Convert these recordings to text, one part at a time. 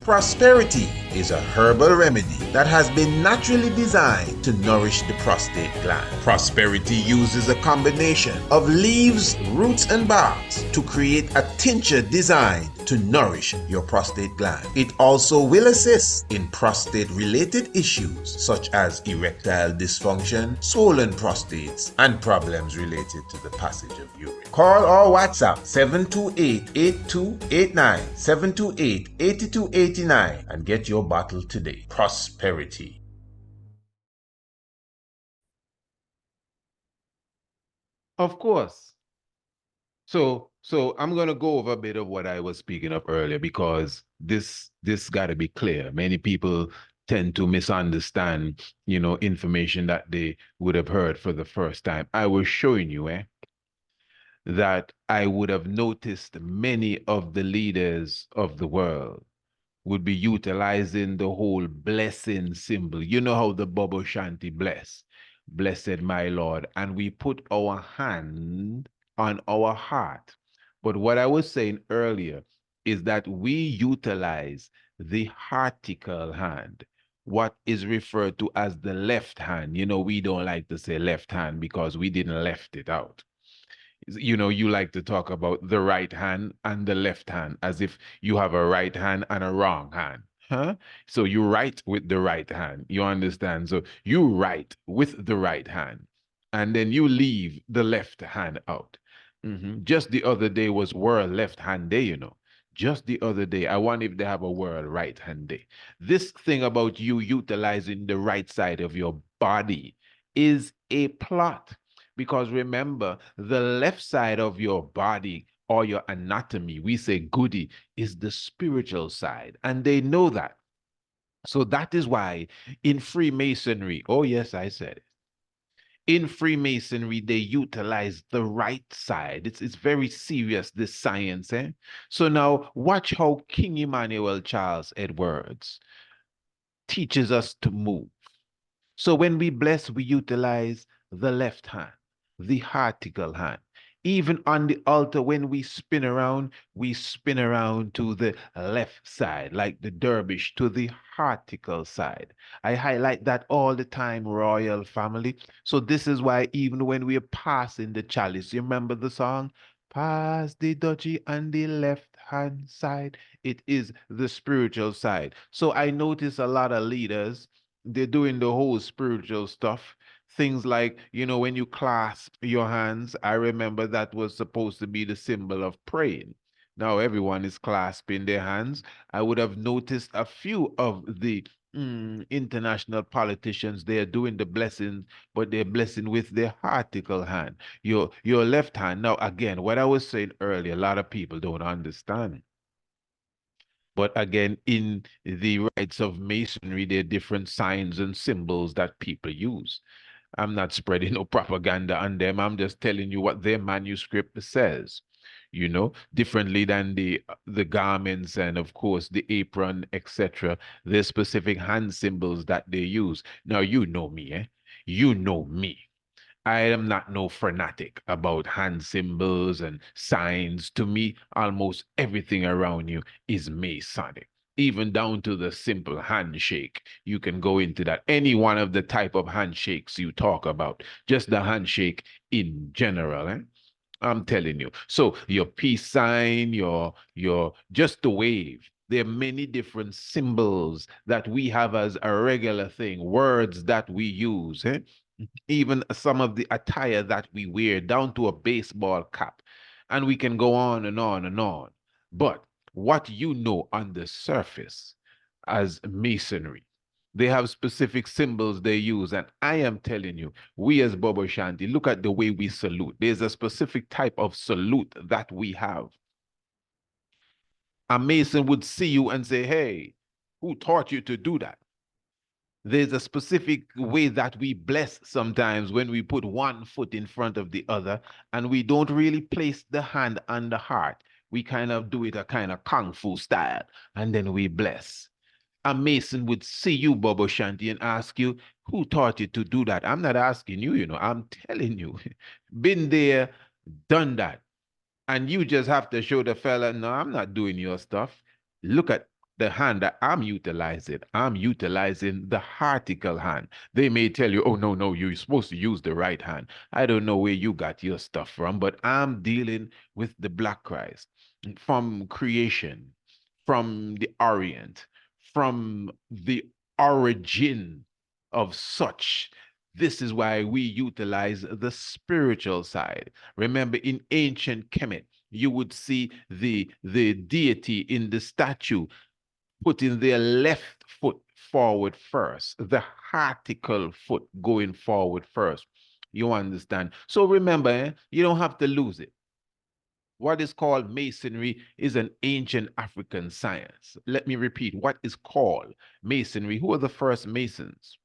Prosperity is a herbal remedy that has been naturally designed to nourish the prostate gland. Prosperity uses a combination of leaves, roots, and barks to create a tincture designed to nourish your prostate gland. It also will assist in prostate-related issues such as erectile dysfunction, swollen prostates, and problems related to the passage of urine. Call or WhatsApp 728-8289, 728-8289 and get your bottle today. Prosperity. Of course. So I'm going to go over a bit of what I was speaking of earlier because this got to be clear. Many people tend to misunderstand, information that they would have heard for the first time. I was showing you, that I would have noticed many of the leaders of the world would be utilizing the whole blessing symbol. You know how the Bobo Shanti bless, blessed my Lord, and we put our hand on our heart. But what I was saying earlier is that we utilize the heartical hand, what is referred to as the left hand. We don't like to say left hand because we didn't left it out. You like to talk about the right hand and the left hand as if you have a right hand and a wrong hand. Huh? So you write with the right hand. You understand? So you write with the right hand and then you leave the left hand out. Just the other day was World Left Hand Day. Just the other day. I wonder if they have a World Right Hand Day. This thing about you utilizing the right side of your body is a plot. Because remember, the left side of your body or your anatomy, we say goody, is the spiritual side. And they know that. So that is why in Freemasonry, oh, yes, I said it. In Freemasonry, they utilize the right side. It's very serious, this science. So now watch how King Emmanuel Charles Edwards teaches us to move. So when we bless, we utilize the left hand, the heartical hand. Even on the altar, when we spin around to the left side, like the dervish, to the heartical side. I highlight that all the time, royal family. So this is why even when we are passing the chalice, you remember the song? Pass the dutchie on the left hand side. It is the spiritual side. So I notice a lot of leaders, they're doing the whole spiritual stuff. Things like, when you clasp your hands, I remember that was supposed to be the symbol of praying. Now everyone is clasping their hands. I would have noticed a few of the international politicians, they are doing the blessing, but they're blessing with their heartical hand, your left hand. Now, again, what I was saying earlier, a lot of people don't understand. But again, in the rites of Masonry, there are different signs and symbols that people use. I'm not spreading no propaganda on them. I'm just telling you what their manuscript says, differently than the garments and of course the apron, etc. There's specific hand symbols that they use. Now you know me, You know me. I am not no fanatic about hand symbols and signs. To me, almost everything around you is Masonic, even down to the simple handshake. You can go into that. Any one of the type of handshakes you talk about, just the handshake in general. I'm telling you. So your peace sign, your just the wave. There are many different symbols that we have as a regular thing, words that we use. Even some of the attire that we wear, down to a baseball cap. And we can go on and on and on. But what you know on the surface as masonry, they have specific symbols they use. And I am telling you, we as Bobo Shanti, look at the way we salute. There's a specific type of salute that we have. A Mason would see you and say, hey, who taught you to do that? There's a specific way that we bless sometimes when we put one foot in front of the other and we don't really place the hand on the heart. We kind of do it a kind of kung fu style and then we bless. A Mason would see you, Bobo Shanti, and ask you, who taught you to do that? I'm not asking you, I'm telling you. Been there, done that. And you just have to show the fella, no, I'm not doing your stuff. Look at the hand that I'm utilizing the article hand. They may tell you, oh, no, you're supposed to use the right hand. I don't know where you got your stuff from, but I'm dealing with the Black Christ from creation, from the Orient, from the origin of such. This is why we utilize the spiritual side. Remember, in ancient Kemet, you would see the deity in the statue putting their left foot forward first, the article foot going forward first. You understand? So remember, you don't have to lose it. What is called masonry is an ancient African science. Let me repeat, what is called masonry? Who are the first masons?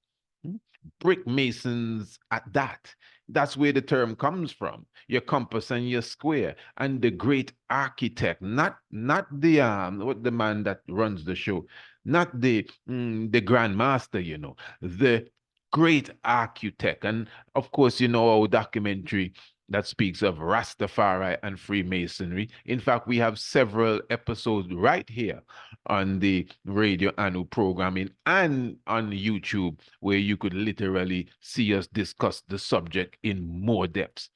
Brick masons at that. That's where the term comes from. Your compass and your square. And the great architect, not the what the man that runs the show, not the grandmaster, the great architect. And of course, our documentary that speaks of Rastafari and Freemasonry. In fact, we have several episodes right here on the Radio Anu programming and on YouTube where you could literally see us discuss the subject in more depth.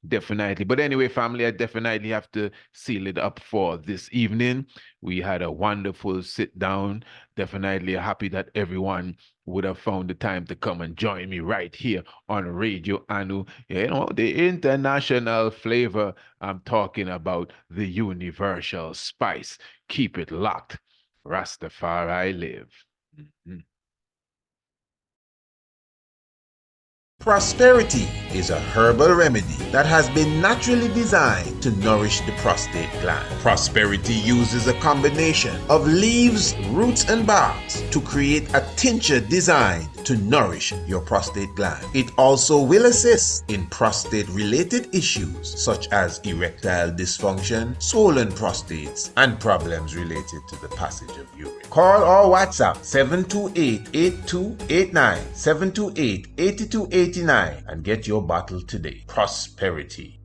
Definitely. But anyway, family, I definitely have to seal it up for this evening. We had a wonderful sit down. Definitely happy that everyone would have found the time to come and join me right here on Radio Anu. The international flavor. I'm talking about the universal spice. Keep it locked. Rastafari live. Prosperity is a herbal remedy that has been naturally designed to nourish the prostate gland. Prosperity uses a combination of leaves, roots, and barks to create a tincture designed to nourish your prostate gland. It also will assist in prostate-related issues such as erectile dysfunction, swollen prostates, and problems related to the passage of urine. Call or WhatsApp 728-8289, 728-8289 and get your bottle today. Prosperity.